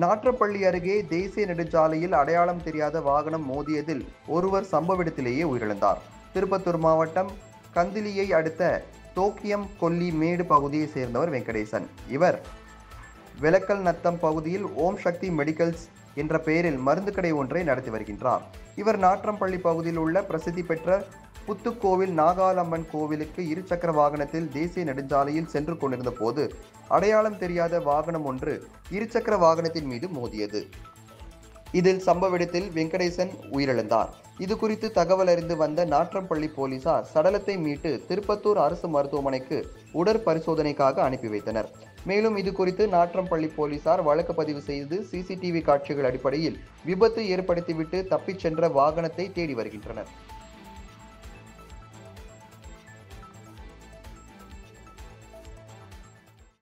நாற்றப்பள்ளி அருகே தேசிய நெடுஞ்சாலையில் அடையாளம் தெரியாத வாகனம் மோதியதில் ஒருவர் சம்பவ இடத்திலேயே உயிரிழந்தார். திருப்பத்தூர் மாவட்டம் கந்திலியை அடுத்த தோக்கியம் கொல்லி மேடு பகுதியைச் சேர்ந்தவர் வெங்கடேசன். இவர் வெலக்கல் நத்தம் பகுதியில் ஓம் சக்தி மெடிக்கல்ஸ் என்ற பெயரில் மருந்து கடை ஒன்றை நடத்தி வருகின்றார். இவர் நாற்றம்பள்ளி பகுதியில் உள்ள பிரசித்தி பெற்ற புத்துக்கோவில் நாகாலம்மன் கோவிலுக்கு இருசக்கர வாகனத்தில் தேசிய நெடுஞ்சாலையில் சென்று கொண்டிருந்த போது அடையாளம் தெரியாத வாகனம் ஒன்று இருசக்கர வாகனத்தின் மீது மோதியது. இதில் சம்பவ இடத்தில் வெங்கடேசன் உயிரிழந்தார். இது குறித்து தகவல் அறிந்து வந்த நாற்றம்பள்ளி போலீசார் சடலத்தை மீட்டு திருப்பத்தூர் அரசு மருத்துவமனைக்கு உடற்பரிசோதனைக்காக அனுப்பி வைத்தனர். மேலும் இது குறித்து நாற்றம்பள்ளி போலீசார் வழக்கு பதிவு செய்து சிசிடிவி காட்சிகள் அடிப்படையில் விபத்து ஏற்படுத்திவிட்டு தப்பிச் சென்ற வாகனத்தை தேடி வருகின்றனர்.